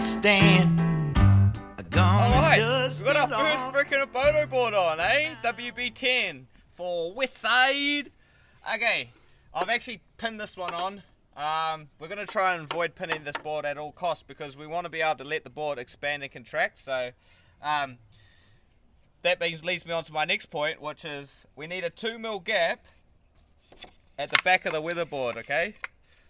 stand. Alright, we've got our first freaking Abodo board on, eh? WB10 for West Side. Okay, I've actually pinned this one on. We're going to try and avoid pinning this board at all costs because we want to be able to let the board expand and contract. So that leads me on to my next point, which is we need a 2mm gap at the back of the weatherboard, okay?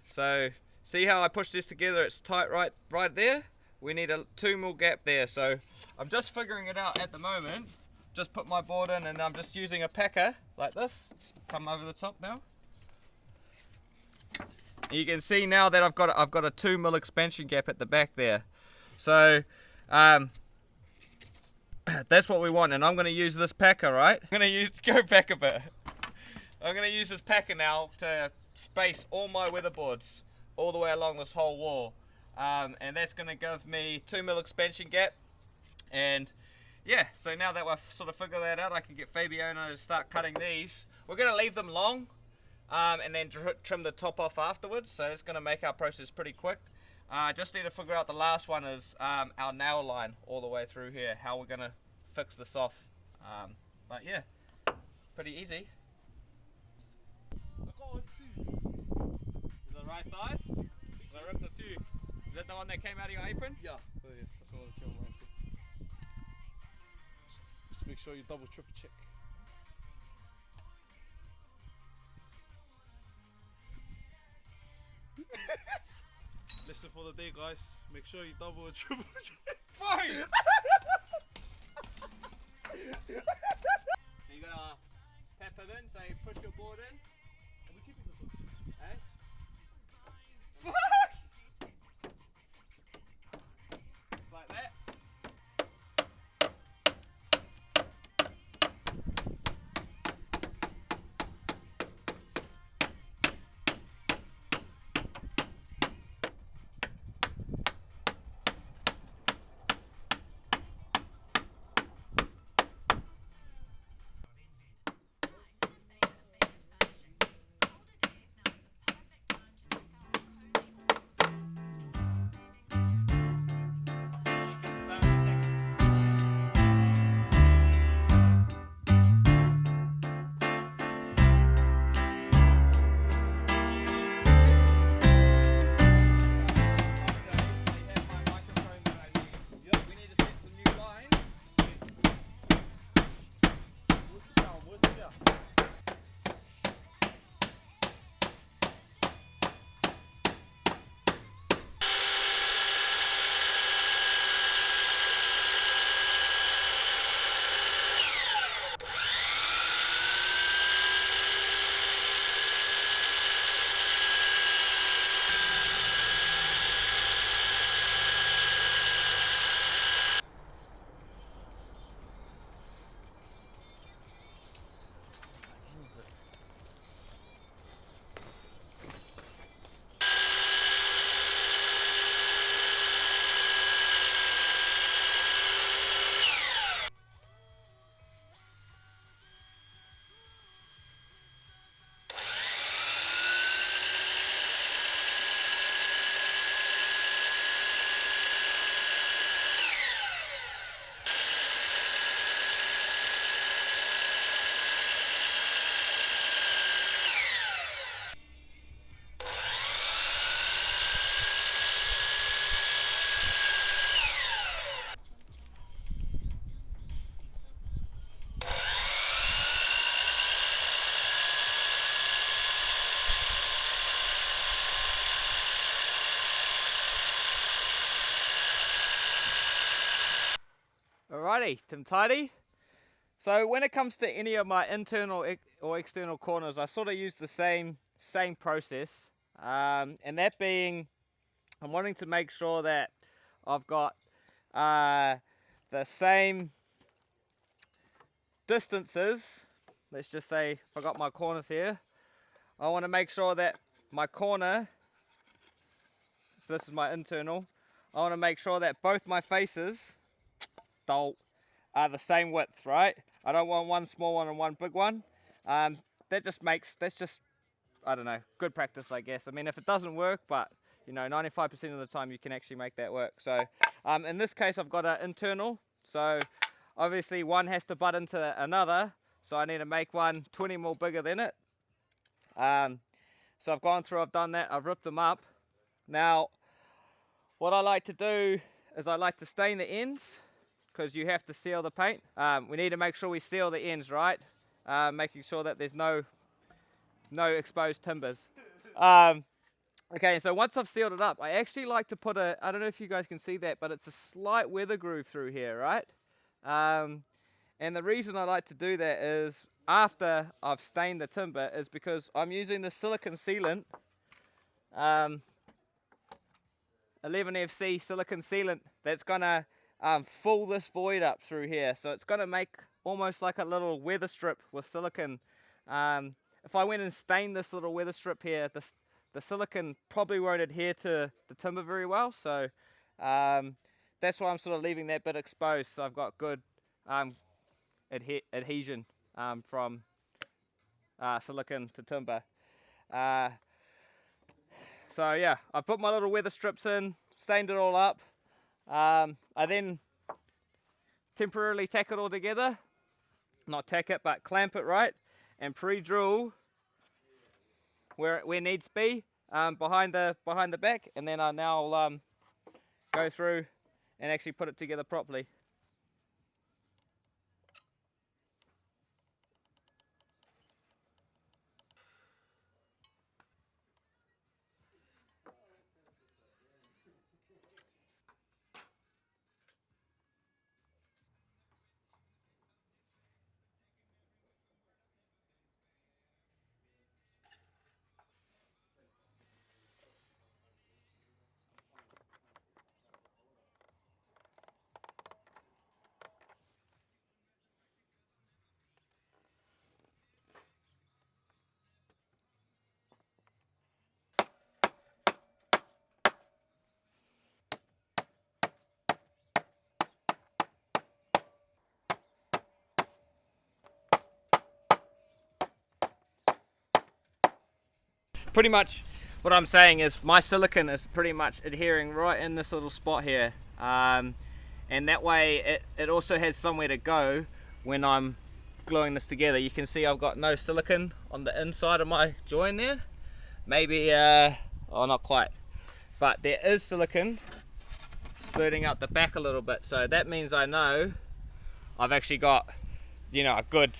So see how I push this together, it's tight right there? We need a 2mm gap there, so I'm just figuring it out at the moment. Just put my board in and I'm just using a packer like this. Come over the top now. You can see now that I've got a 2mm expansion gap at the back there. So that's what we want, and I'm going to use this packer, right? I'm going to go back a bit. I'm going to use this packer now to space all my weatherboards all the way along this whole wall. And that's going to give me 2mm expansion gap. And yeah, so now that I've sort of figured that out, I can get Fabiano to start cutting these. We're going to leave them long and then trim the top off afterwards. So it's going to make our process pretty quick. Just need to figure out the last one is our nail line all the way through here, how we're going to fix this off. But yeah, pretty easy. Is it the right size? I ripped a few. Is that the one that came out of your apron? Yeah. Oh, yeah. That's the one that came out of my apron. Just make sure you double, triple check. Listen for the day, guys. Make sure you double and triple check. Fine! So you gotta tap it in, so you push your board in. Eh? Fuck! Just like that. Alrighty, Tim Tidy. So when it comes to any of my internal or external corners, I sort of use the same process, and that being, I'm wanting to make sure that I've got the same distances. Let's just say if I got my corners here, I want to make sure that my corner, this is my internal, I want to make sure that both my faces are the same width, right? I don't want one small one and one big one. That's just, I don't know, good practice, I guess. I mean, if it doesn't work, but you know, 95% of the time you can actually make that work. So in this case I've got an internal, so obviously one has to butt into another, so I need to make one 20 mil bigger than it. So I've gone through, I've done that, I've ripped them up. Now what I like to do is I like to stain the ends, because you have to seal the paint. We need to make sure we seal the ends, right? Making sure that there's no exposed timbers. Okay, so once I've sealed it up, I actually like to put I don't know if you guys can see that, but it's a slight weather groove through here, right? And the reason I like to do that is, after I've stained the timber, is because I'm using the silicon sealant, 11FC silicon sealant, that's gonna fill this void up through here. So it's gonna make almost like a little weather strip with silicon. If I went and stained this little weather strip here, the silicon probably won't adhere to the timber very well. So that's why I'm sort of leaving that bit exposed, so I've got good adhesion from silicon to timber. So yeah, I put my little weather strips in, stained it all up. I then temporarily tack it all together, not tack it, but clamp it right, and pre-drill where needs to be, behind the back, and then I now go through and actually put it together properly. Pretty much what I'm saying is my silicon is pretty much adhering right in this little spot here, and that way it also has somewhere to go when I'm gluing this together. You can see I've got no silicon on the inside of my join there, maybe oh, not quite, but there is silicon spurting out the back a little bit, so that means I know I've actually got, you know, a good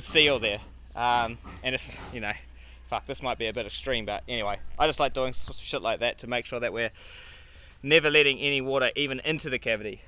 seal there. And it's, you know, fuck, this might be a bit extreme, but anyway, I just like doing shit like that to make sure that we're never letting any water even into the cavity.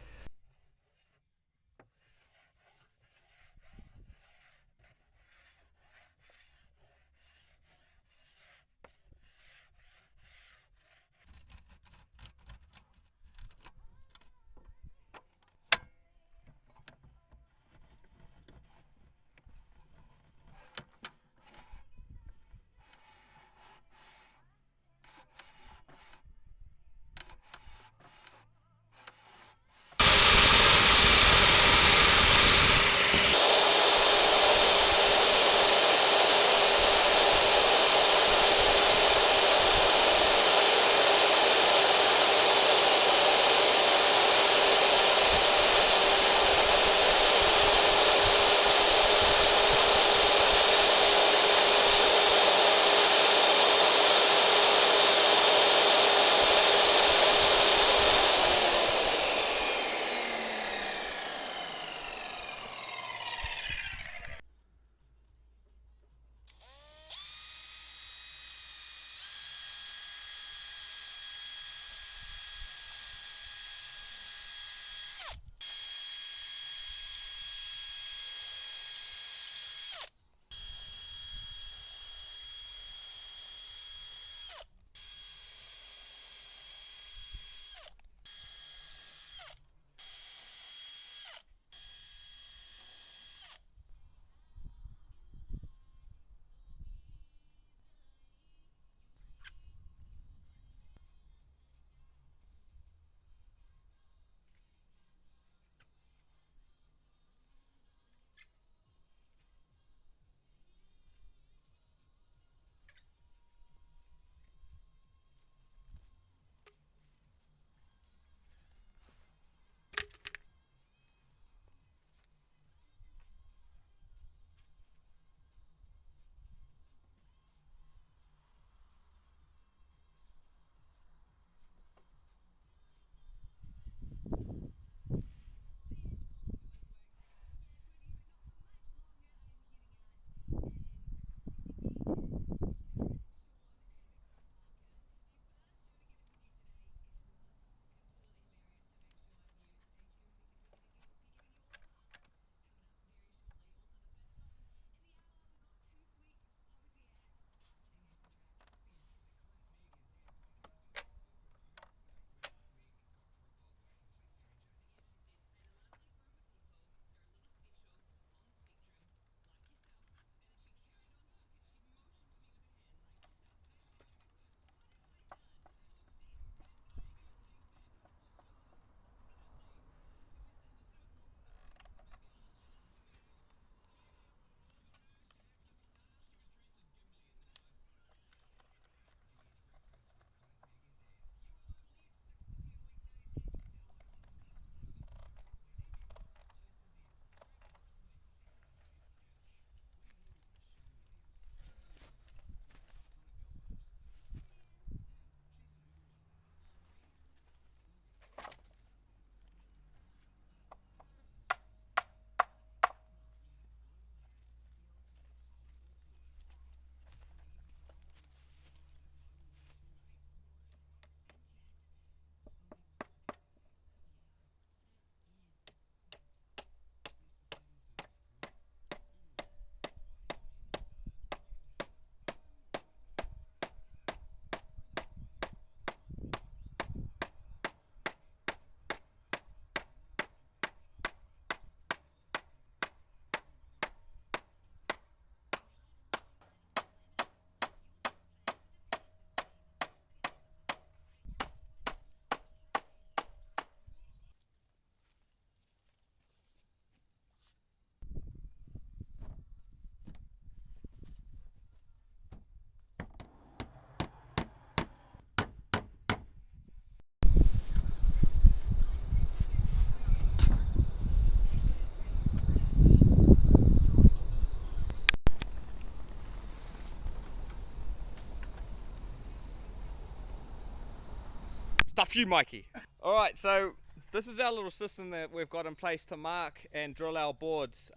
Stuff you, Mikey. All right, so this is our little system that we've got in place to mark and drill our boards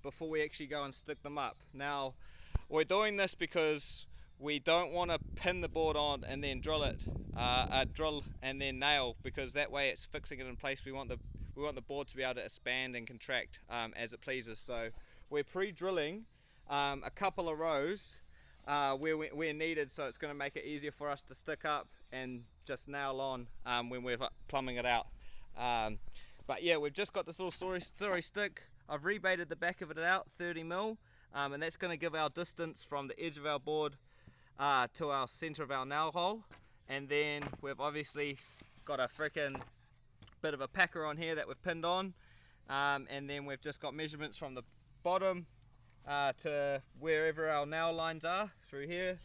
before we actually go and stick them up. Now, we're doing this because we don't want to pin the board on and then drill it, drill and then nail, because that way it's fixing it in place. We want the board to be able to expand and contract as it pleases. So we're pre-drilling a couple of rows where needed, so it's going to make it easier for us to stick up and just nail on when we're plumbing it out. But yeah, we've just got this little story stick. I've rebated the back of it out 30mm, and that's going to give our distance from the edge of our board to our center of our nail hole. And then we've obviously got a freaking bit of a packer on here that we've pinned on, and then we've just got measurements from the bottom to wherever our nail lines are, through here,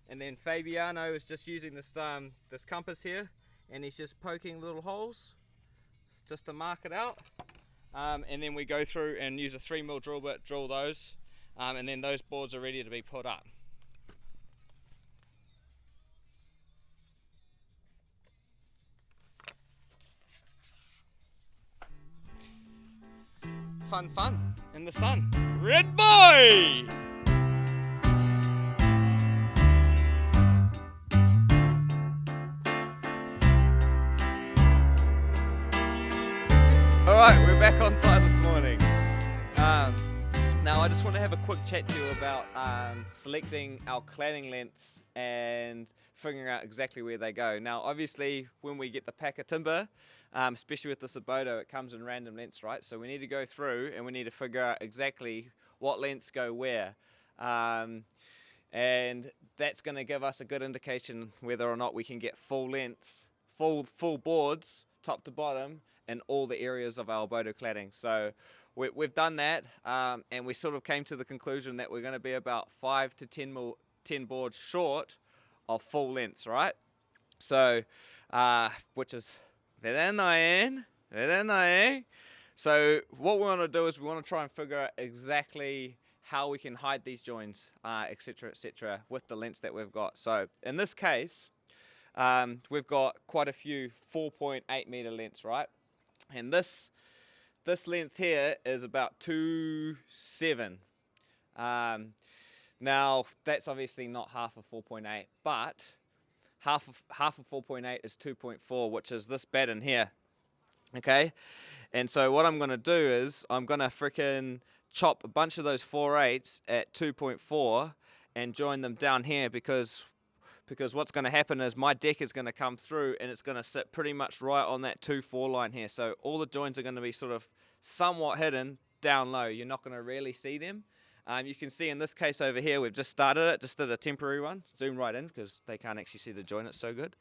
and then Fabiano is just using this this compass here, and he's just poking little holes just to mark it out, and then we go through and use a 3mm drill bit, drill those, and then those boards are ready to be put up. Fun in the sun. Red boy! Alright, we're back on site this morning. Now I just want to have a quick chat to you about selecting our cladding lengths and figuring out exactly where they go. Now obviously when we get the pack of timber, especially with this Abodo, it comes in random lengths, right? So we need to go through and we need to figure out exactly what lengths go where. And that's going to give us a good indication whether or not we can get full lengths, full boards, top to bottom, in all the areas of our Abodo cladding. So we've done that, and we sort of came to the conclusion that we're going to be about 5 to 10 boards short of full lengths, right? So, which is very annoying. So what we want to do is we want to try and figure out exactly how we can hide these joins, etc., with the lengths that we've got. So in this case, we've got quite a few 4.8 meter lengths, right? And this length here is about 2.7. Now that's obviously not half of 4.8, but half of 4.8 is 2.4, which is this bed in here. Okay, and so what I'm going to do is I'm going to frickin' chop a bunch of those 4.8s at 2.4 and join them down here, because what's going to happen is my deck is going to come through and it's going to sit pretty much right on that 2.4 line here. So all the joins are going to be sort of somewhat hidden down low. You're not going to really see them. You can see in this case over here, we've just started it, just did a temporary one. Zoom right in because they can't actually see the joint, it's so good.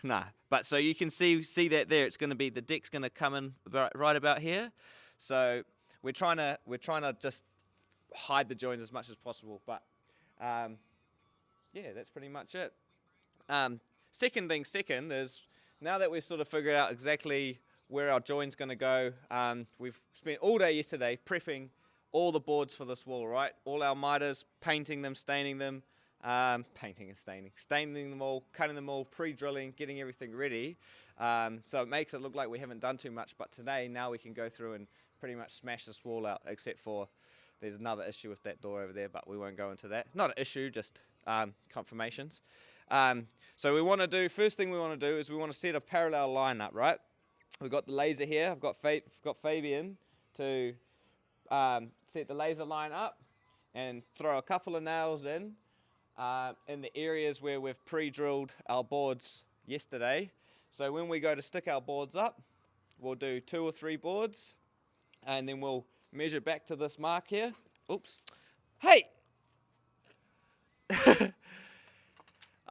Nah, but so you can see that there. It's going to be, the deck's going to come in right about here. So we're trying to just hide the joint as much as possible. But yeah, that's pretty much it. Second is, now that we've sort of figured out exactly where our joint's going to go, we've spent all day yesterday prepping all the boards for this wall, right? All our miters, painting them, staining them, staining them all, cutting them all, pre-drilling, getting everything ready. So it makes it look like we haven't done too much, but today, now we can go through and pretty much smash this wall out, except for there's another issue with that door over there, but we won't go into that. Not an issue, just confirmations. So we want to do, first thing we want to do is we want to set a parallel line up, right? We've got the laser here. I've got Fabian to set the laser line up and throw a couple of nails in the areas where we've pre-drilled our boards yesterday. So when we go to stick our boards up, we'll do 2 or 3 boards, and then we'll measure back to this mark here. Oops. Hey!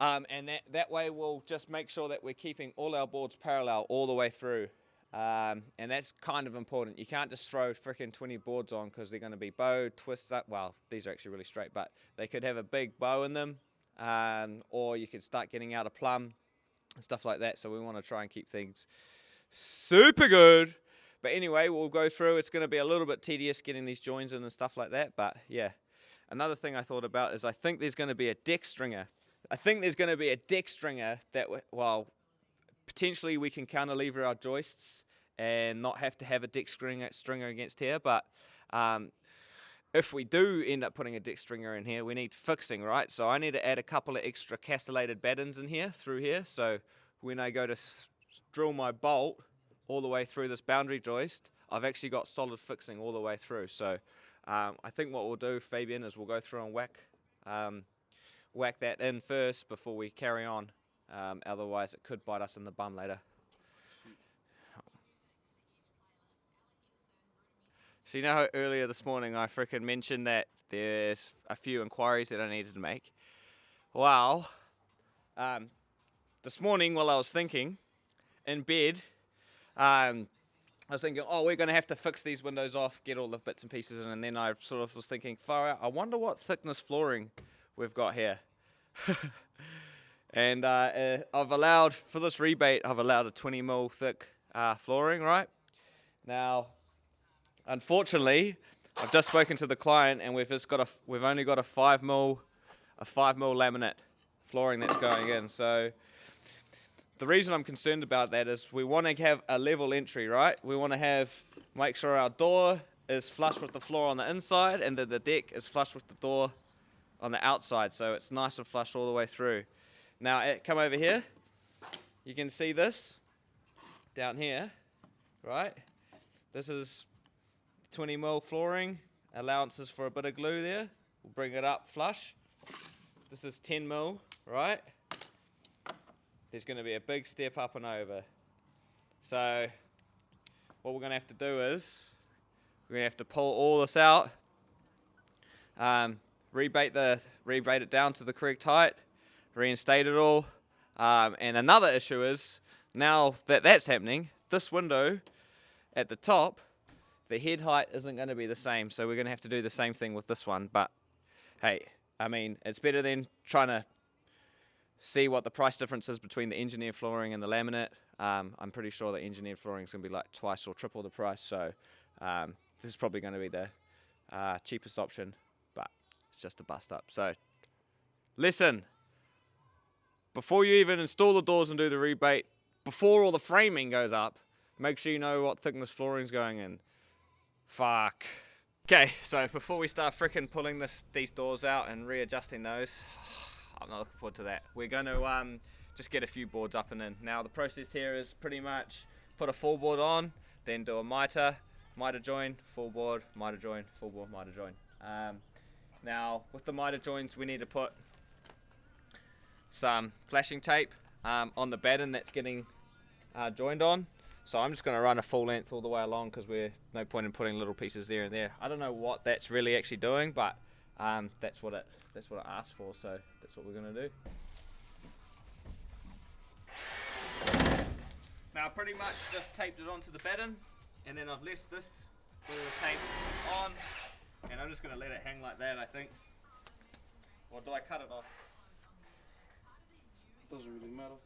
And that way we'll just make sure that we're keeping all our boards parallel all the way through. And that's kind of important. You can't just throw freaking 20 boards on because they're going to be bowed, twists up. Well, these are actually really straight, but they could have a big bow in them, or you could start getting out a plumb and stuff like that. So we want to try and keep things super good. But anyway, we'll go through. It's going to be a little bit tedious getting these joins in and stuff like that. But yeah, another thing I thought about is I think there's going to be a deck stringer. That, well, potentially we can cantilever our joists and not have to have a deck stringer against here, but if we do end up putting a deck stringer in here, we need fixing, right? So I need to add a couple of extra castellated battens in here, through here, so when I go to drill my bolt all the way through this boundary joist, I've actually got solid fixing all the way through. So I think what we'll do, Fabian, is we'll go through and whack that in first before we carry on. Otherwise it could bite us in the bum later. So you know how earlier this morning I frickin' mentioned that there's a few inquiries that I needed to make? Well, this morning while I was thinking, in bed, I was thinking, oh, we're going to have to fix these windows off, get all the bits and pieces in, and then I sort of was thinking, far out, I wonder what thickness flooring we've got here. And I've allowed, for this rebate, I've allowed a 20mm thick flooring, right? Now, unfortunately, I've just spoken to the client, and we've only got a 5mm laminate flooring that's going in. So the reason I'm concerned about that is we want to have a level entry, right? We want to make sure our door is flush with the floor on the inside, and that the deck is flush with the door on the outside, so it's nice and flush all the way through. Now, come over here. You can see this down here, right? This is 20mm flooring, allowances for a bit of glue there. We'll bring it up flush. This is 10mm, right? There's going to be a big step up and over. So what we're going to have to do is we're going to have to pull all this out, rebate it down to the correct height, reinstate it all. And another issue is, now that that's happening, this window at the top, the head height isn't going to be the same, so we're going to have to do the same thing with this one. But hey, I mean, it's better than trying to see what the price difference is between the engineered flooring and the laminate. I'm pretty sure the engineered flooring is going to be like twice or triple the price, so this is probably going to be the cheapest option, but it's just a bust up. So listen, before you even install the doors and do the rebate, before all the framing goes up, make sure you know what thickness flooring is going in. Fuck. Okay, so before we start frickin' pulling these doors out and readjusting those, I'm not looking forward to that. We're going to just get a few boards up and in. Now the process here is pretty much put a full board on, then do a miter join, full board, miter join, full board, miter join. Now with the miter joins, we need to put some flashing tape on the batten that's getting joined on. So I'm just going to run a full length all the way along, because we're no point in putting little pieces there and there. I don't know what that's really actually doing, but that's what it asked for, so that's what we're going to do. Now I pretty much just taped it onto the batten, and then I've left this little tape on, and I'm just going to let it hang like that, I think. Or do I cut it off? Doesn't really matter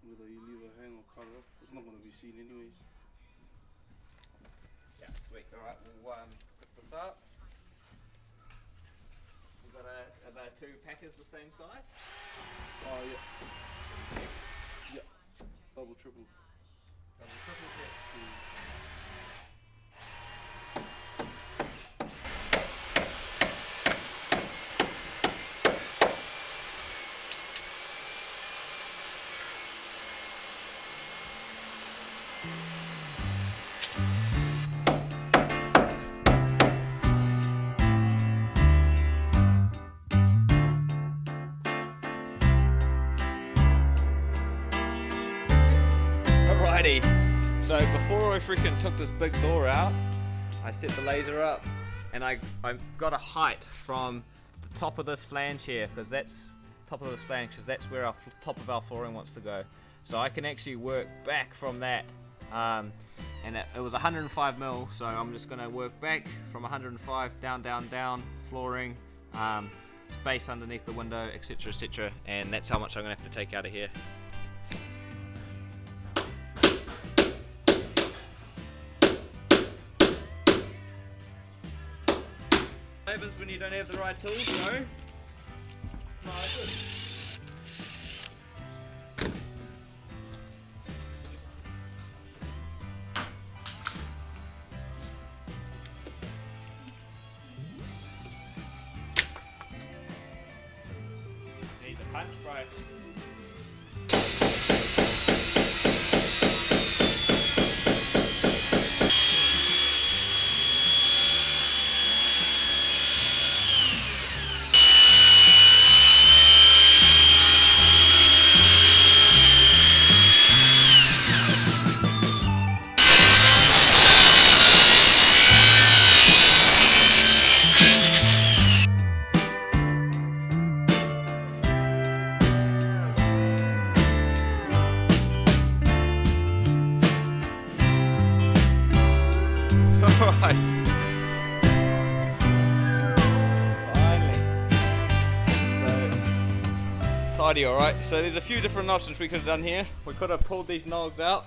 whether you leave it hang or cut it off. It's not going to be seen anyways. Yeah, sweet. Alright, we'll pick this up. We've got about 2 packers the same size. Oh yeah. Yeah. Double, triple. Double, triple, yeah. Alrighty, so before I freaking took this big door out, I set the laser up, and I got a height from the top of this flange here, because that's where our top of our flooring wants to go. So I can actually work back from that, and it was 105mm, so I'm just going to work back from 105 down, flooring, space underneath the window, etc, and that's how much I'm going to have to take out of here. What happens when you don't have the right tools, you know? No, good. Right. Alright. Finally. So, tidy, alright. So there's a few different options we could have done here. We could have pulled these nogs out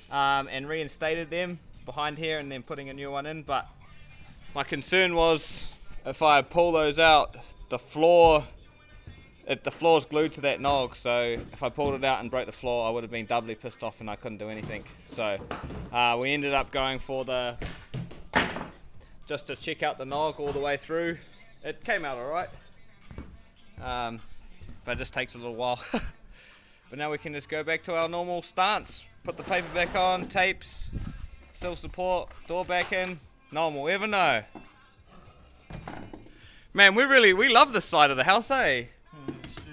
and reinstated them behind here and then putting a new one in, but my concern was if I pull those out, the floor's glued to that nog, so if I pulled it out and broke the floor, I would have been doubly pissed off and I couldn't do anything. So we ended up going for just to check out the nog all the way through. It came out alright, but it just takes a little while. But now we can just go back to our normal stance, put the paper back on, tapes, sill support, door back in. No one will ever know. Man, we love this side of the house, eh?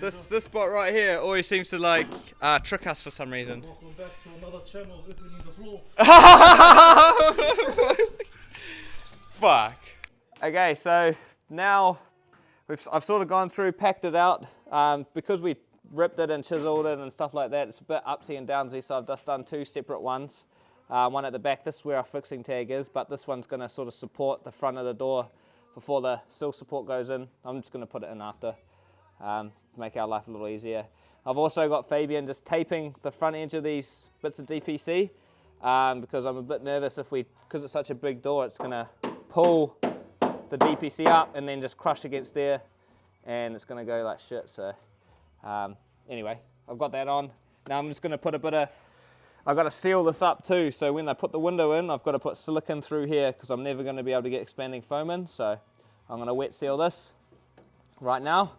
This spot right here always seems to like trick us for some reason. Welcome back to another channel if we need the floor. Fuck. Okay, so now I've sort of gone through, packed it out, because we ripped it and chiseled it and stuff like that. It's a bit upsy and downsy, so I've just done two separate ones. One at the back, this is where our fixing tag is, but this one's going to sort of support the front of the door before the sill support goes in. I'm just going to put it in after, to make our life a little easier. I've also got Fabian just taping the front edge of these bits of DPC, because I'm a bit nervous because it's such a big door, it's going to pull the DPC up and then just crush against there, and it's going to go like shit. So anyway, I've got that on. Now I'm just going to put I've got to seal this up too, so when I put the window in, I've got to put silicone through here because I'm never going to be able to get expanding foam in. So I'm going to wet seal this right now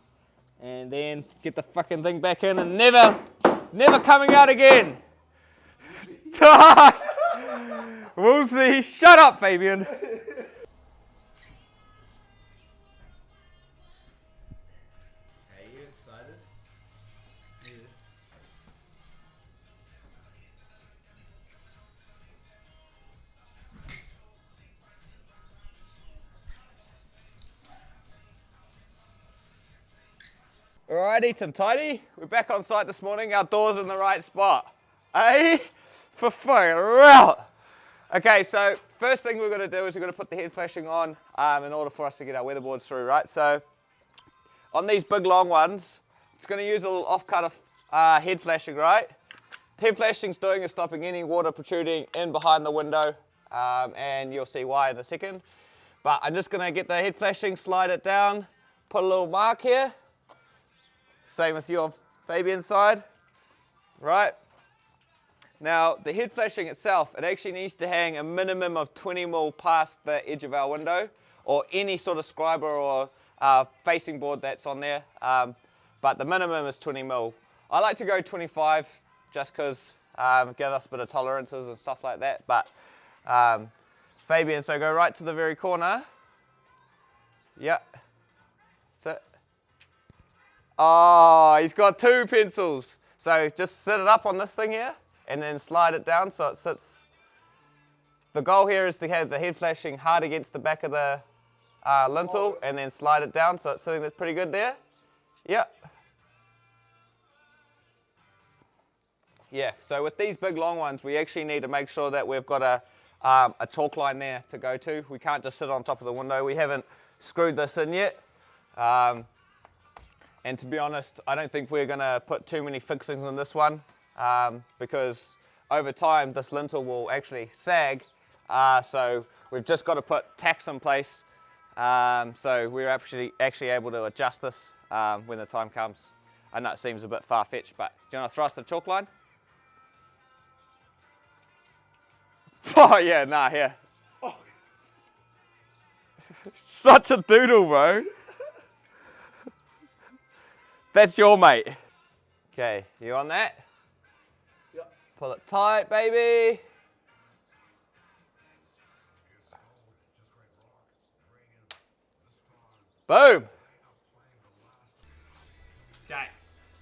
and then get the fucking thing back in and never coming out again. We'll see. Shut up, Fabian. Alrighty, Tim Tidy, we're back on site this morning. Our door's in the right spot. Eh? For fucking real. Okay, so first thing we're going to do is we're going to put the head flashing on in order for us to get our weatherboards through, right? So on these big long ones, it's going to use a little off-cut of head flashing, right? The head flashing's doing is stopping any water protruding in behind the window, and you'll see why in a second. But I'm just going to get the head flashing, slide it down, put a little mark here. Same with you on Fabian's side, right? Now, the head flashing itself, it actually needs to hang a minimum of 20 mil past the edge of our window, or any sort of scriber or facing board that's on there, but the minimum is 20 mil. I like to go 25, just because give us a bit of tolerances and stuff like that, but Fabian, so go right to the very corner. Yep. That's it. Oh, he's got two pencils. So just sit it up on this thing here and then slide it down so it sits. The goal here is to have the head flashing hard against the back of the lintel and then slide it down so it's sitting there pretty good there. Yep. Yeah, so with these big long ones, we actually need to make sure that we've got a chalk line there to go to. We can't just sit on top of the window. We haven't screwed this in yet. And to be honest, I don't think we're going to put too many fixings in this one because over time this lintel will actually sag. So we've just got to put tacks in place so we're actually able to adjust this when the time comes. I know it seems a bit far-fetched, but do you want to throw us the chalk line? Oh yeah, nah, here. Oh. Such a doodle, bro. That's your mate. Okay, you on that? Yep. Pull it tight, baby. Boom. Okay,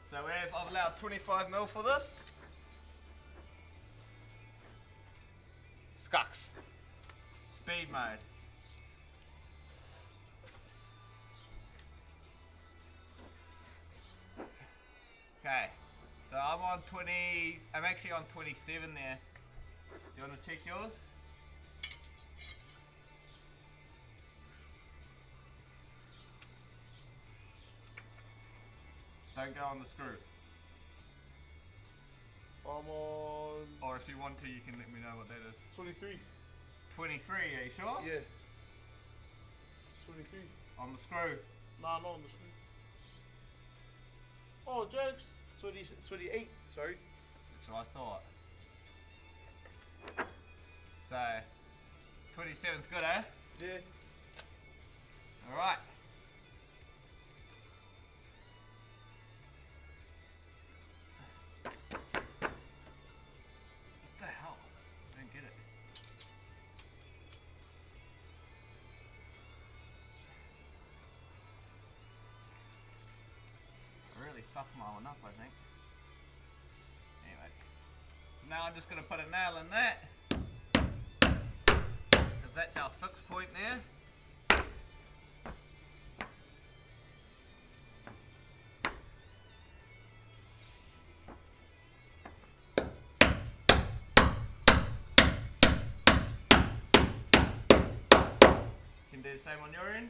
so I've allowed 25 mil for this. Scucks. Speed mode. Okay, so I'm on 20, I'm actually on 27 there. Do you want to check yours? Don't go on the screw. I'm on Or if you want to, you can let me know what that is. 23. 23, are you sure? Yeah. 23. On the screw. Nah, not on the screen. Oh, jokes. 28. Sorry. That's what I thought. So, 27's good, eh? Yeah. Alright. What the hell? I don't get it. I really fucked my one up, I think. Anyway. Now I'm just going to put a nail in that. Because that's our fixed point there. You can do the same on your end.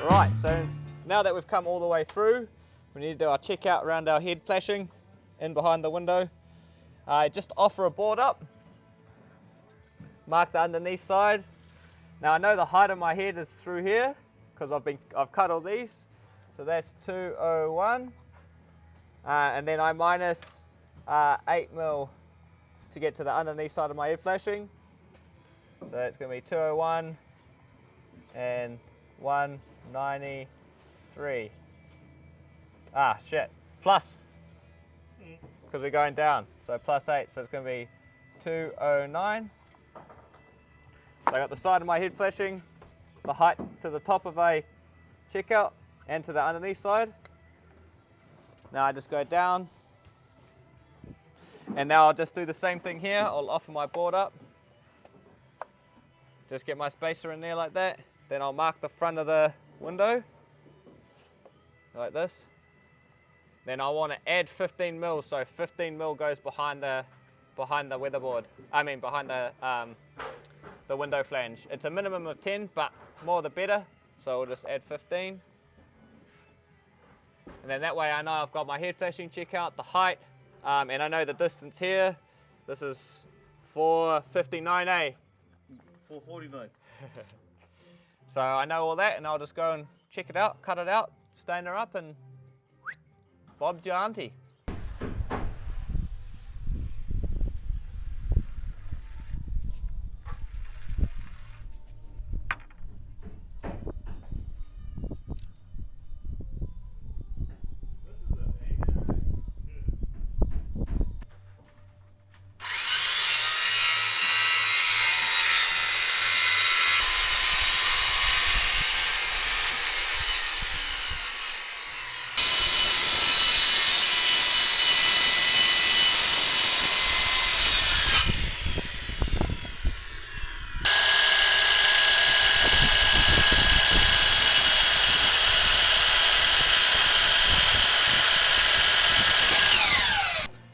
Right, so now that we've come all the way through, we need to do our checkout around our head flashing in behind the window. Just offer a board up, mark the underneath side. Now I know the height of my head is through here because I've cut all these, so that's 201, and then I minus 8 mil to get to the underneath side of my head flashing. So it's going to be 201 and 193. Ah, shit. Plus. Because we're going down. So plus 8. So it's going to be 209. So I got the side of my head flashing, the height to the top of a checkout, and to the underneath side. Now I just go down. And now I'll just do the same thing here. I'll offer my board up. Just get my spacer in there like that. Then I'll mark the front of the window, like this. Then I want to add 15 mil, so 15 mil goes behind the weatherboard. I mean behind the window flange. It's a minimum of 10, but more the better. So we'll just add 15. And then that way I know I've got my head flashing checkout, the height, and I know the distance here. This is 459A. 449. So I know all that, and I'll just go and check it out, cut it out, stain her up, and Bob's your auntie.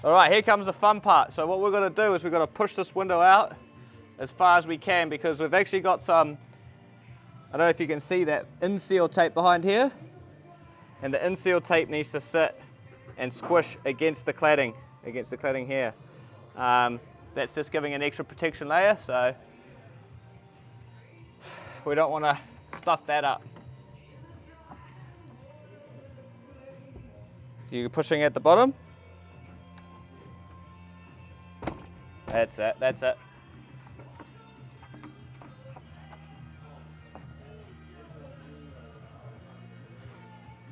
All right, here comes the fun part. So what we're gonna do is we're gonna push this window out as far as we can, because we've actually got some, I don't know if you can see that in-seal tape behind here, and the in-seal tape needs to sit and squish against the cladding here. That's just giving an extra protection layer, so we don't want to stuff that up. You're pushing at the bottom. That's it, that's it.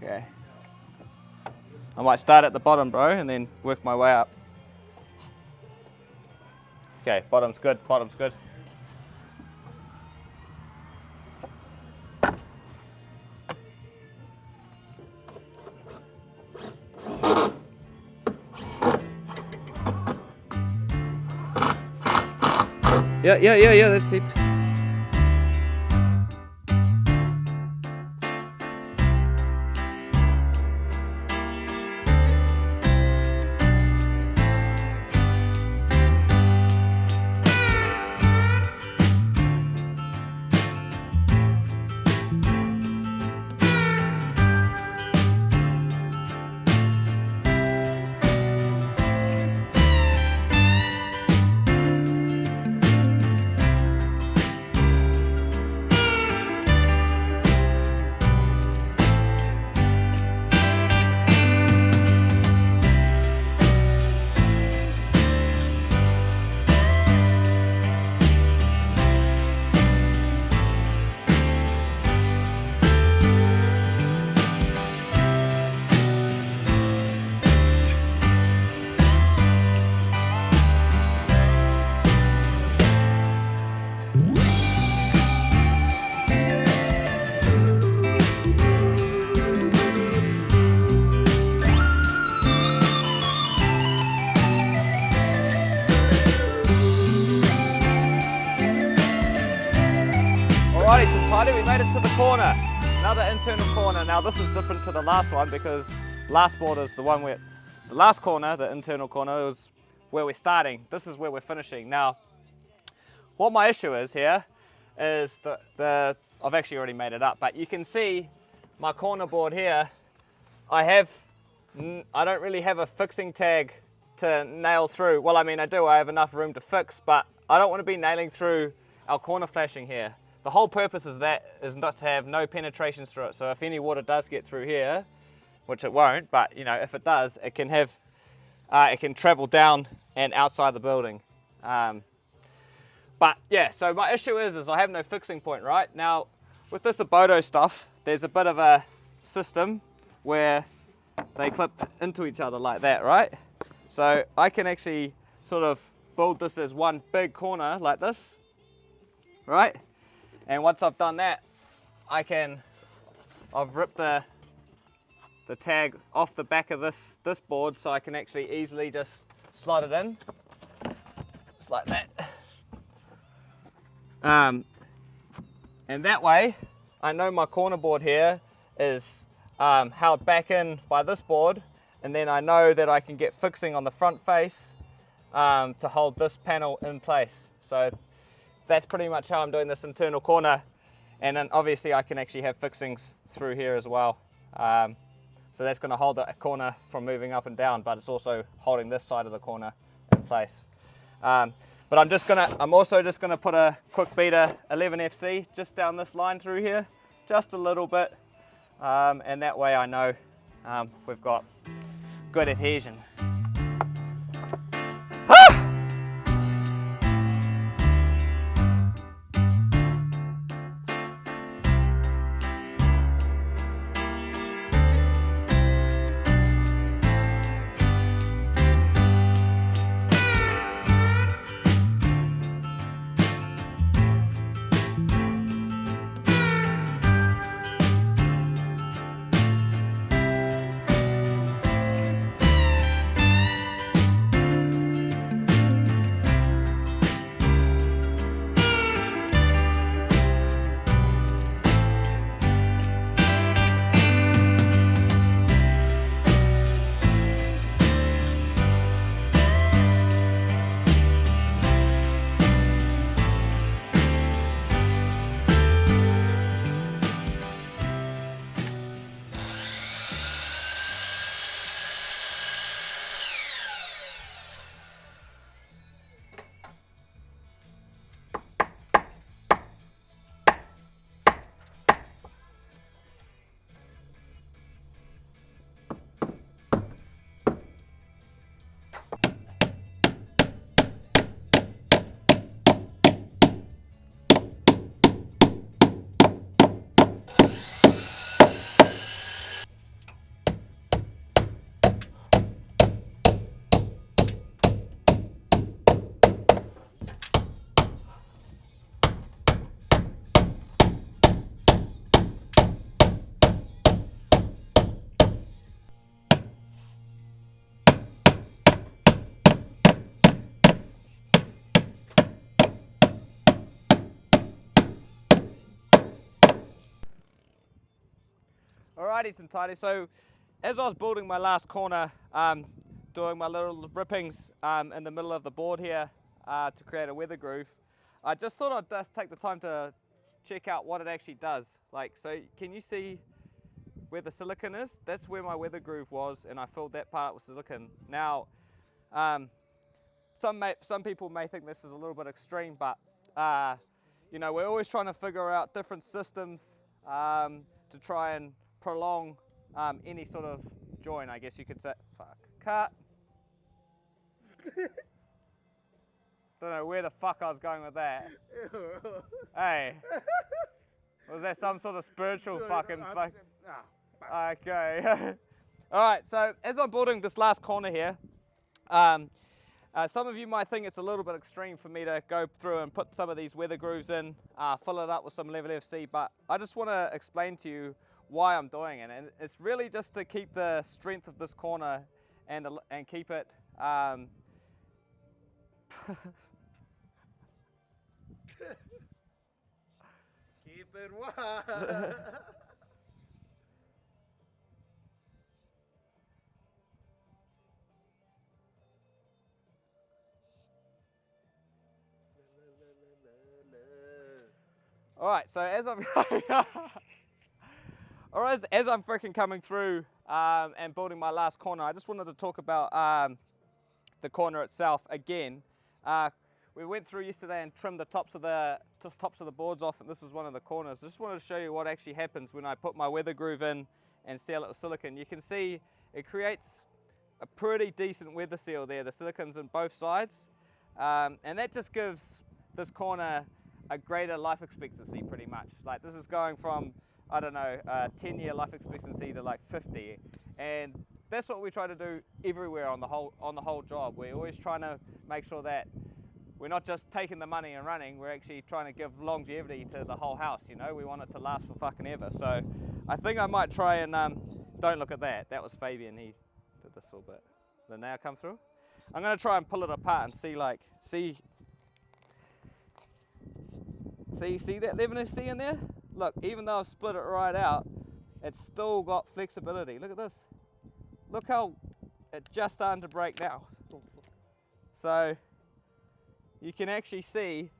Okay. I might start at the bottom, bro, and then work my way up. Okay, bottom's good, bottom's good. Yeah, that's heaps. Alrighty, we made it to the corner. Another internal corner. Now this is different to the last one because last board is the one where, the last corner, the internal corner, is where we're starting. This is where we're finishing. Now, what my issue is here is I've actually already made it up, but you can see my corner board here. I don't really have a fixing tag to nail through. Well, I mean, I do, I have enough room to fix, but I don't want to be nailing through our corner flashing here. The whole purpose is not to have no penetrations through it. So if any water does get through here, which it won't, but you know, if it does, it can have, it can travel down and outside the building. But yeah, so my issue is I have no fixing point, right? Now, with this Abodo stuff, there's a bit of a system where they clip into each other like that, right? So I can actually sort of build this as one big corner like this, right? And once I've done that, I've ripped the tag off the back of this board, so I can actually easily just slide it in, just like that. And that way, I know my corner board here is held back in by this board, and then I know that I can get fixing on the front face to hold this panel in place. So that's pretty much how I'm doing this internal corner, and then obviously I can actually have fixings through here as well. So that's going to hold the corner from moving up and down, but it's also holding this side of the corner in place. But I'm also just gonna put a quick beater 11 FC just down this line through here, just a little bit, and that way I know we've got good adhesion. Alrighty, some tidy. So as I was building my last corner, doing my little rippings in the middle of the board here to create a weather groove, I just thought I'd just take the time to check out what it actually does. Like, so can you see where the silicon is? That's where my weather groove was, and I filled that part with silicon. Now, some people may think this is a little bit extreme, but you know, we're always trying to figure out different systems to try and prolong any sort of join, I guess you could say. Fuck. Cut. Don't know where the fuck I was going with that. Hey. Was that some sort of spiritual fucking fuck? Okay. Alright, so as I'm building this last corner here, some of you might think it's a little bit extreme for me to go through and put some of these weather grooves in, fill it up with some level FC, but I just want to explain to you why I'm doing it. And it's really just to keep the strength of this corner and keep it Keep it wild. Alright, so as I'm as I'm freaking coming through and building my last corner, I just wanted to talk about the corner itself again. We went through yesterday and trimmed the tops of the boards off, and this is one of the corners. I just wanted to show you what actually happens when I put my weather groove in and seal it with silicon. You can see it creates a pretty decent weather seal there. The silicon's on both sides, and that just gives this corner a greater life expectancy pretty much. Like, this is going from, I don't know, 10-year life expectancy to like 50, and that's what we try to do everywhere on the whole job. We're always trying to make sure that we're not just taking the money and running, we're actually trying to give longevity to the whole house, you know? We want it to last for fucking ever. So I think I might try and, don't look at that. That was Fabian, he did this little bit. The nail come through. I'm gonna try and pull it apart and see see that 11 FC in there? Look, even though I've split it right out, it's still got flexibility. Look at this. Look how it's just starting to break now. So you can actually see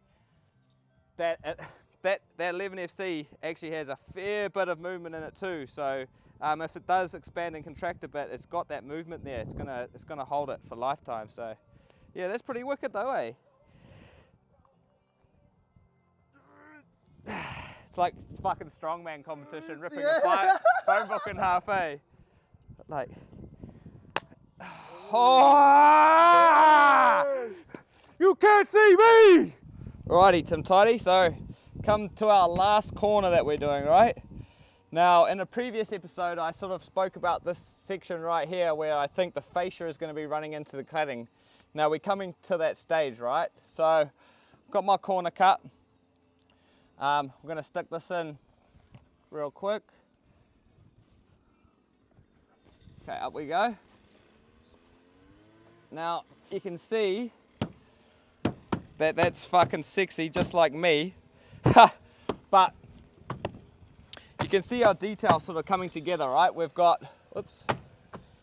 that that 11 FC actually has a fair bit of movement in it too. So if it does expand and contract a bit, it's got that movement there. It's gonna hold it for lifetime. So yeah, that's pretty wicked though, eh? It's like fucking strongman competition, ripping a phone book in half, eh? Like, oh, you can't see me! Alrighty, Tim Tidy, so come to our last corner that we're doing, right? Now, in a previous episode, I sort of spoke about this section right here where I think the fascia is going to be running into the cladding. Now, we're coming to that stage, right? So, I've got my corner cut. I'm going to stick this in real quick. Okay, up we go. Now, you can see that that's fucking sexy, just like me. But you can see our detail sort of coming together, right? We've got, oops,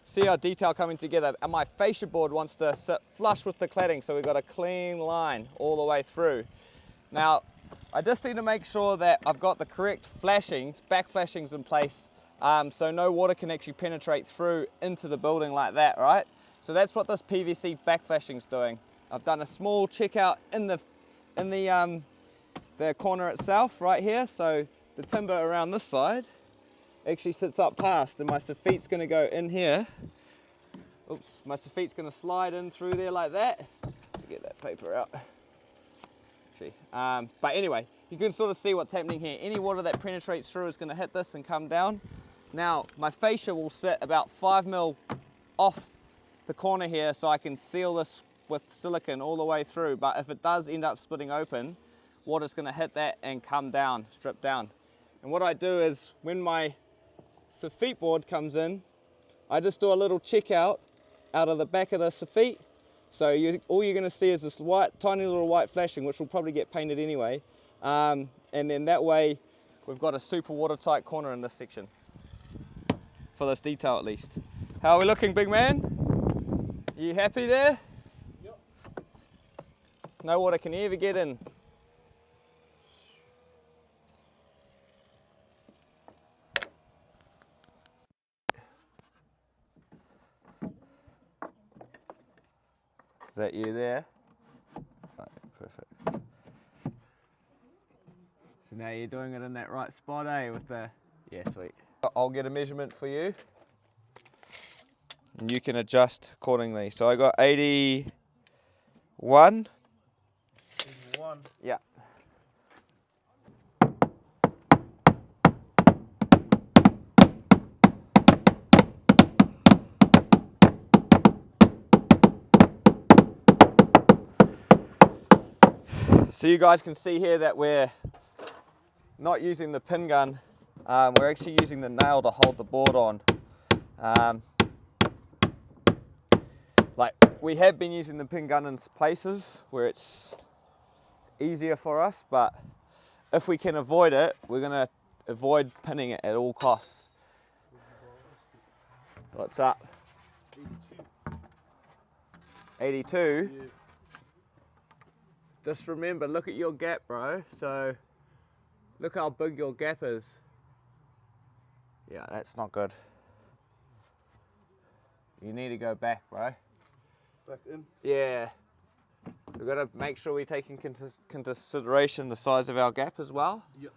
see our detail coming together. And my fascia board wants to sit flush with the cladding, so we've got a clean line all the way through. Now, I just need to make sure that I've got the correct flashings, back flashings in place, so no water can actually penetrate through into the building like that, right? So that's what this PVC back flashing's doing. I've done a small checkout in the corner itself right here, so the timber around this side actually sits up past, and my soffit's going to go in here. Oops, my soffit's going to slide in through there like that. Get that paper out. But anyway, you can sort of see what's happening here. Any water that penetrates through is going to hit this and come down. Now, my fascia will sit about 5 mil off the corner here, so I can seal this with silicone all the way through. But if it does end up splitting open, water's going to hit that and come down, strip down. And what I do is, when my soffit board comes in, I just do a little check out of the back of the soffit. So all you're going to see is this tiny little white flashing, which will probably get painted anyway. And then that way, we've got a super watertight corner in this section. for this detail at least. How are we looking, big man? Are you happy there? Yep. No water can ever get in. Is that you there? Oh, perfect. So now you're doing it in that right spot, eh? With the, yeah, sweet. I'll get a measurement for you, and you can adjust accordingly. So I got 81. 81. Yeah. So you guys can see here that we're not using the pin gun, we're actually using the nail to hold the board on. Like we have been using the pin gun in places where it's easier for us, but if we can avoid it, we're going to avoid pinning it at all costs. What's up? 82? 82? Yeah. Just remember, look at your gap, bro. So, look how big your gap is. Yeah, that's not good. You need to go back, bro. Back in? Yeah. We've got to make sure we take in consideration the size of our gap as well. Yep.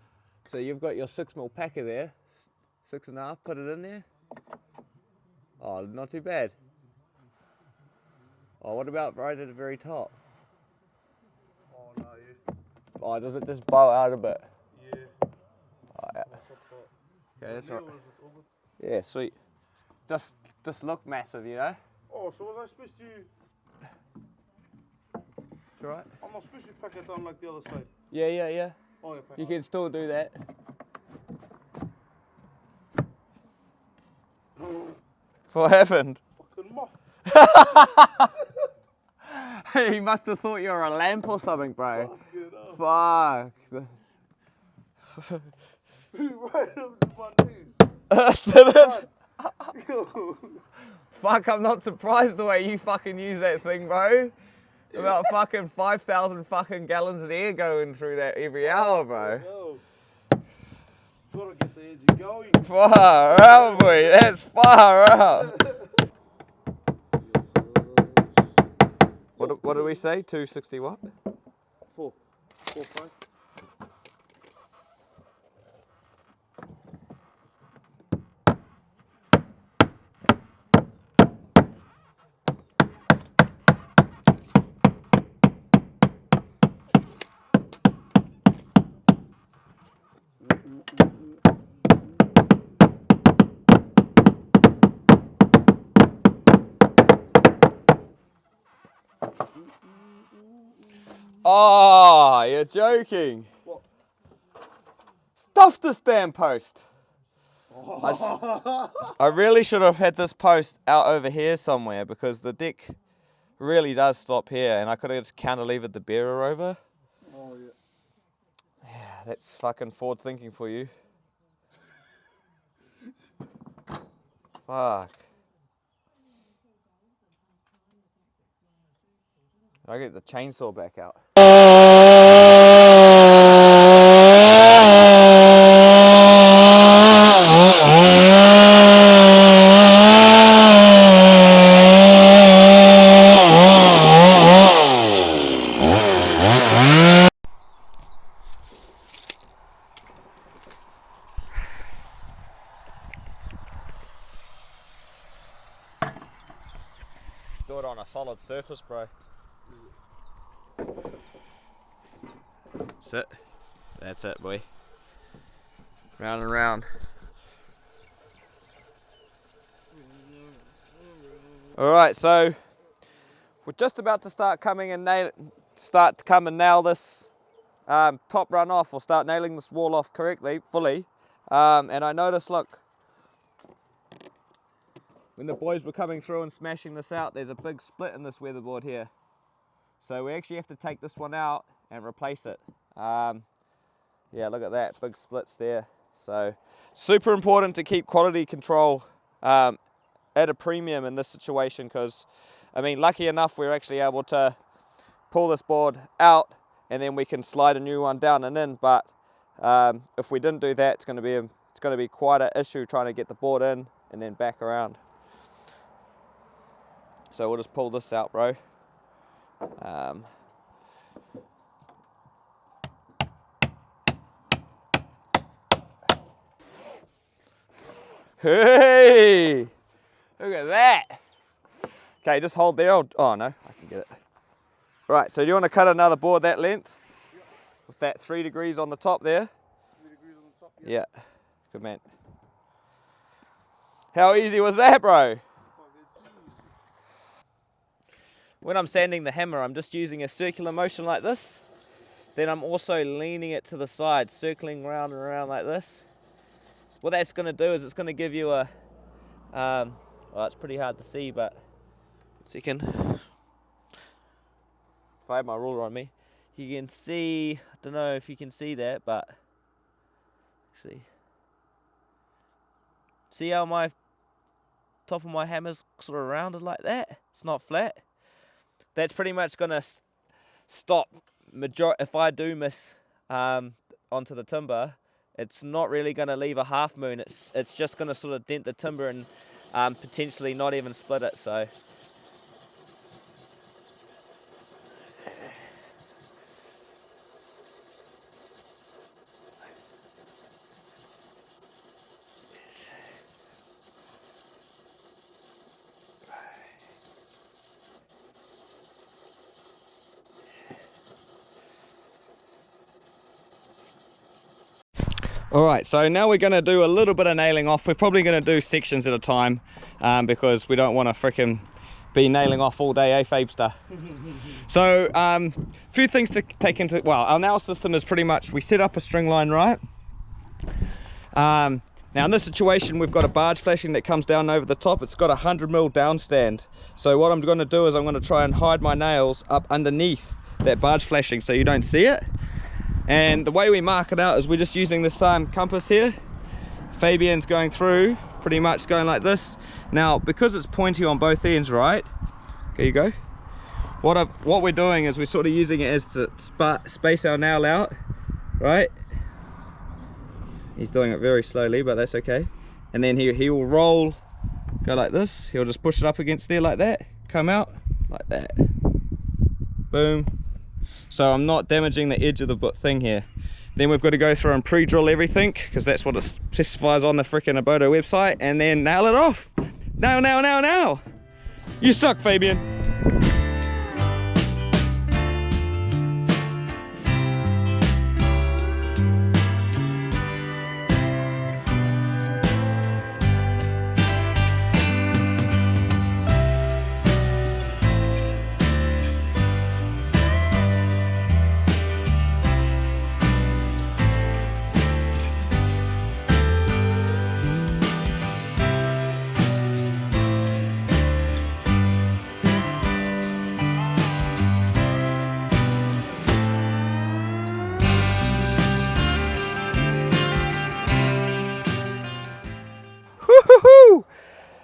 So you've got your 6mm packer there, 6.5, put it in there. Oh, not too bad. Oh, what about right at the very top? Oh, no, yeah. Oh, does it just bow out a bit? Yeah. Oh, yeah. Top part. Okay, that's right. Nail, is it over? Yeah, sweet. Just look massive, you know? Oh, so was I supposed to... It's alright. I'm not supposed to pack it down like the other side? Yeah, yeah, yeah. Oh, yeah, pack You it can still do that. What happened? Fucking muff. He must have thought you were a lamp or something, bro. Fuck. Fuck. Right up to my knees. Did it? Yo. Fuck, I'm not surprised the way you fucking use that thing, bro. About fucking 5,000 fucking gallons of air going through that every hour, bro. Yo. Gotta get the engine going. Far out, boy. That's far out. What did we say? 260 what? 4, 5. Oh, you're joking. What? Stuff this damn post. I really should have had this post out over here somewhere because the deck really does stop here and I could have just cantilevered the bearer over. Oh, yeah. Yeah, that's fucking forward thinking for you. Fuck. I get the chainsaw back out. Do it on a solid surface, bro. That's it. That's it, boy. Round and round. Alright, so we're just about to start coming and nail this top run off, or start nailing this wall off correctly, fully. And I noticed, look, when the boys were coming through and smashing this out, there's a big split in this weatherboard here. So we actually have to take this one out and replace it. Yeah, look at that, big splits there. So super important to keep quality control at a premium in this situation, because I mean, lucky enough we're actually able to pull this board out and then we can slide a new one down and in, but if we didn't do that, it's going to be quite an issue trying to get the board in and then back around. So we'll just pull this out, bro. Hey! Look at that! Okay, just hold there. Oh no, I can get it. Right, so do you want to cut another board that length? Yep. With that 3 degrees on the top there? 3 degrees on the top, yeah. Yeah, good man. How easy was that, bro? When I'm sanding the hammer, I'm just using a circular motion like this. Then I'm also leaning it to the side, circling round and around like this. What that's going to do is it's going to give you a, well, it's pretty hard to see, but 1 second. If I have my ruler on me, you can see, I don't know if you can see that, but actually, see how my top of my hammer's sort of rounded like that? It's not flat. That's pretty much going to stop, if I do miss onto the timber, it's not really going to leave a half moon. It's just going to sort of dent the timber and potentially not even split it. So alright, so now we're going to do a little bit of nailing off. We're probably going to do sections at a time because we don't want to frickin' be nailing off all day, Fabester? So, few things to take into, well, our nail system is pretty much, we set up a string line, right? Now in this situation, we've got a barge flashing that comes down over the top. It's got a 100mm down stand. So what I'm going to do is I'm going to try and hide my nails up underneath that barge flashing so you don't see it. And the way we mark it out is we're just using this compass here. Fabian's going through, pretty much going like this. Now, because it's pointy on both ends, right? There you go. What we're doing is we're sort of using it as to space our nail out, right? He's doing it very slowly, but that's okay. And then he will roll, go like this. He'll just push it up against there like that, come out like that. Boom. So I'm not damaging the edge of the thing here. Then we've got to go through and pre-drill everything, because that's what it specifies on the frickin' Abodo website, and then nail it off. Nail, nail, nail, nail. You suck, Fabian.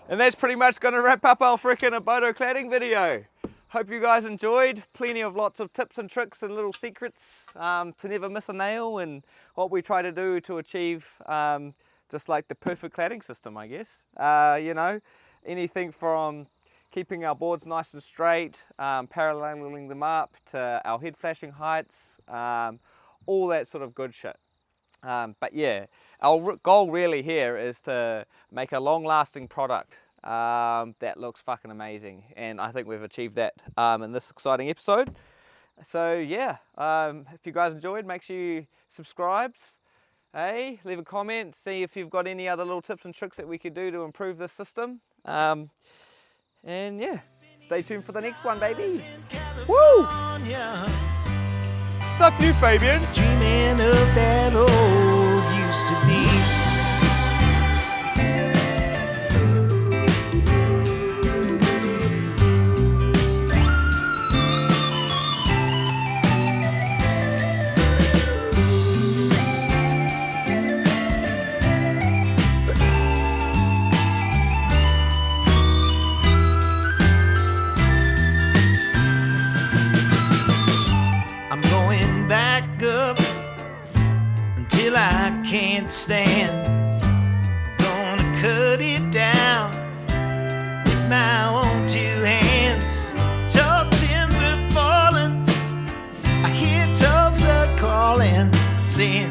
And that's pretty much going to wrap up our frickin' Abodo cladding video. Hope you guys enjoyed. Plenty of lots of tips and tricks and little secrets to never miss a nail, and what we try to do to achieve just like the perfect cladding system, I guess. You know, anything from keeping our boards nice and straight, paralleling them up to our head flashing heights, all that sort of good shit. But yeah, our goal really here is to make a long-lasting product that looks fucking amazing, and I think we've achieved that in this exciting episode. So yeah, if you guys enjoyed, make sure you subscribe, leave a comment, see if you've got any other little tips and tricks that we could do to improve this system, and yeah, stay tuned for the next one, baby. Woo! Stuff you, Fabian. Dreaming of that old used to be. stand. I'm gonna cut it down with my own two hands. Tall timber falling, I hear Tulsa calling, saying